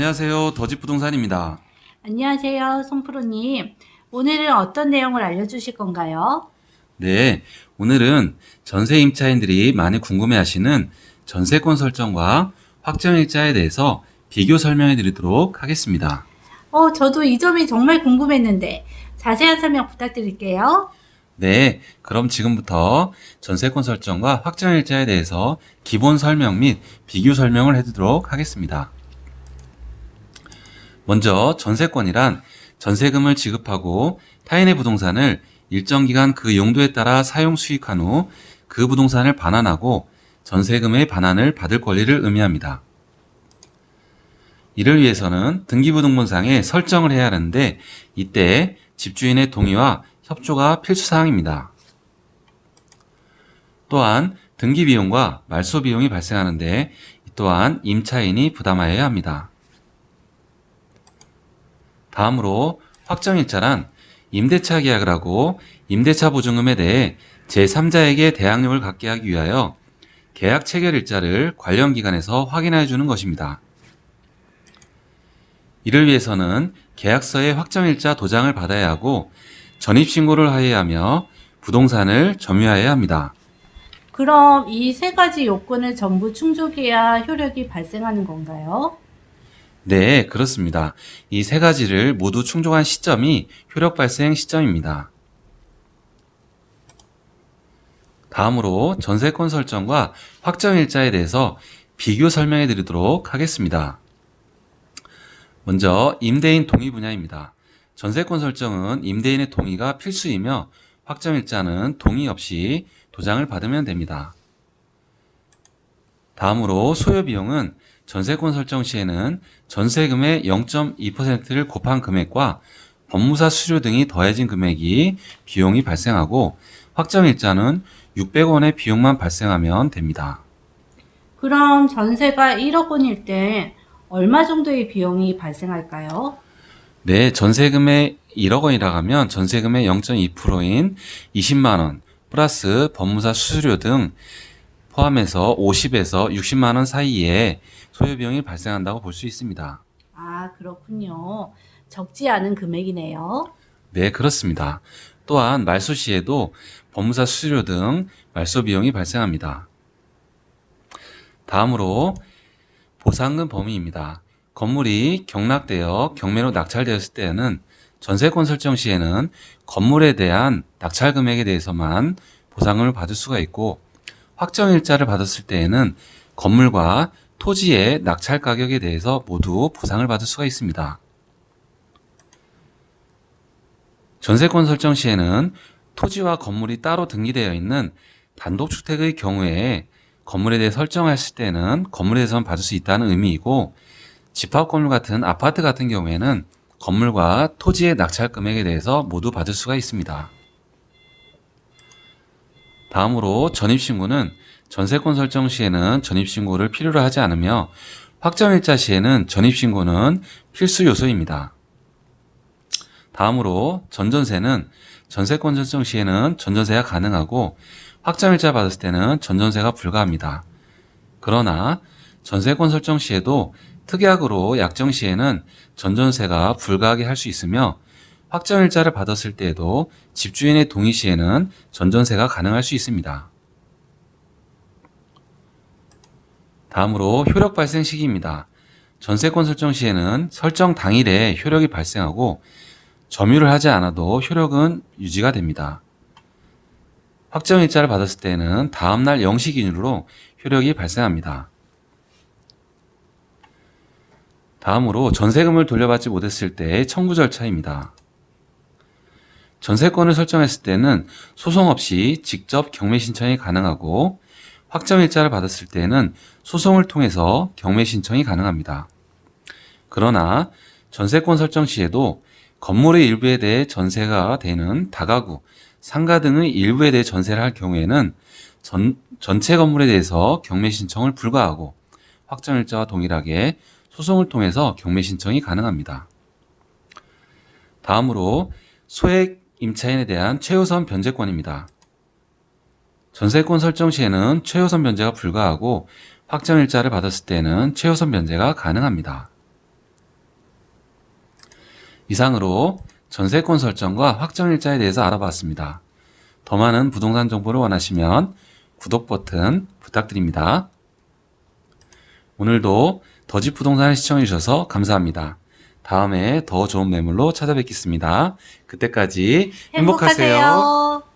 안녕하세요. 더집부동산입니다. 안녕하세요, 송프로님. 오늘은 어떤 내용을 알려주실 건가요? 네, 오늘은 전세 임차인들이 많이 궁금해하시는 전세권 설정과 확정일자에 대해서 비교 설명해 드리도록 하겠습니다. 저도 이 점이 정말 궁금했는데 자세한 설명 부탁드릴게요. 네, 그럼 지금부터 전세권 설정과 확정일자에 대해서 기본 설명 및 비교 설명을 해드리도록 하겠습니다. 먼저 전세권이란 전세금을 지급하고 타인의 부동산을 일정 기간 그 용도에 따라 사용 수익한 후 그 부동산을 반환하고 전세금의 반환을 받을 권리를 의미합니다. 이를 위해서는 등기부등본상에 설정을 해야 하는데 이때 집주인의 동의와 협조가 필수사항입니다. 또한 등기비용과 말소비용이 발생하는데 이 또한 임차인이 부담하여야 합니다. 다음으로 확정일자란 임대차 계약을 하고 임대차 보증금에 대해 제3자에게 대항력을 갖게 하기 위하여 계약 체결일자를 관련 기관에서 확인해 주는 것입니다. 이를 위해서는 계약서의 확정일자 도장을 받아야 하고 전입신고를 하여야 하며 부동산을 점유하여야 합니다. 그럼 이 세 가지 요건을 전부 충족해야 효력이 발생하는 건가요? 네, 그렇습니다. 이 세 가지를 모두 충족한 시점이 효력 발생 시점입니다. 다음으로 전세권 설정과 확정일자에 대해서 비교 설명해 드리도록 하겠습니다. 먼저 임대인 동의 분야입니다. 전세권 설정은 임대인의 동의가 필수이며 확정일자는 동의 없이 도장을 받으면 됩니다. 다음으로 소요비용은 전세권 설정 시에는 전세금의 0.2%를 곱한 금액과 법무사 수수료 등이 더해진 금액이 비용이 발생하고 확정일자는 600원의 비용만 발생하면 됩니다. 그럼 전세가 1억 원일 때 얼마 정도의 비용이 발생할까요? 네, 전세금의 1억 원이라 하면 전세금의 0.2%인 20만 원 플러스 법무사 수수료 등 포함해서 50에서 60만 원 사이에 소요비용이 발생한다고 볼 수 있습니다. 아, 그렇군요. 적지 않은 금액이네요. 네, 그렇습니다. 또한 말소 시에도 법무사 수수료 등 말소 비용이 발생합니다. 다음으로 보상금 범위입니다. 건물이 경락되어 경매로 낙찰되었을 때에는 전세권 설정 시에는 건물에 대한 낙찰 금액에 대해서만 보상금을 받을 수가 있고 확정일자를 받았을 때에는 건물과 토지의 낙찰 가격에 대해서 모두 보상을 받을 수가 있습니다. 전세권 설정 시에는 토지와 건물이 따로 등기되어 있는 단독주택의 경우에 건물에 대해 설정했을 때는 건물에 대해서만 받을 수 있다는 의미이고 집합건물 같은 아파트 같은 경우에는 건물과 토지의 낙찰 금액에 대해서 모두 받을 수가 있습니다. 다음으로 전입신고는 전세권 설정 시에는 전입신고를 필요로 하지 않으며 확정일자 시에는 전입신고는 필수 요소입니다. 다음으로 전전세는 전세권 설정 시에는 전전세가 가능하고 확정일자 받았을 때는 전전세가 불가합니다. 그러나 전세권 설정 시에도 특약으로 약정 시에는 전전세가 불가하게 할 수 있으며 확정일자를 받았을 때에도 집주인의 동의 시에는 전전세가 가능할 수 있습니다. 다음으로 효력 발생 시기입니다. 전세권 설정 시에는 설정 당일에 효력이 발생하고 점유를 하지 않아도 효력은 유지가 됩니다. 확정일자를 받았을 때는 다음날 0시 기준으로 효력이 발생합니다. 다음으로 전세금을 돌려받지 못했을 때의 청구 절차입니다. 전세권을 설정했을 때는 소송 없이 직접 경매 신청이 가능하고 확정일자를 받았을 때는 소송을 통해서 경매 신청이 가능합니다. 그러나 전세권 설정 시에도 건물의 일부에 대해 전세가 되는 다가구, 상가 등의 일부에 대해 전세를 할 경우에는 전체 건물에 대해서 경매 신청을 불가하고 확정일자와 동일하게 소송을 통해서 경매 신청이 가능합니다. 다음으로 소액 임차인에 대한 최우선 변제권입니다. 전세권 설정 시에는 최우선 변제가 불가하고 확정일자를 받았을 때는 최우선 변제가 가능합니다. 이상으로 전세권 설정과 확정일자에 대해서 알아봤습니다. 더 많은 부동산 정보를 원하시면 구독 버튼 부탁드립니다. 오늘도 더집 부동산을 시청해 주셔서 감사합니다. 다음에 더 좋은 매물로 찾아뵙겠습니다. 그때까지 행복하세요. 행복하세요.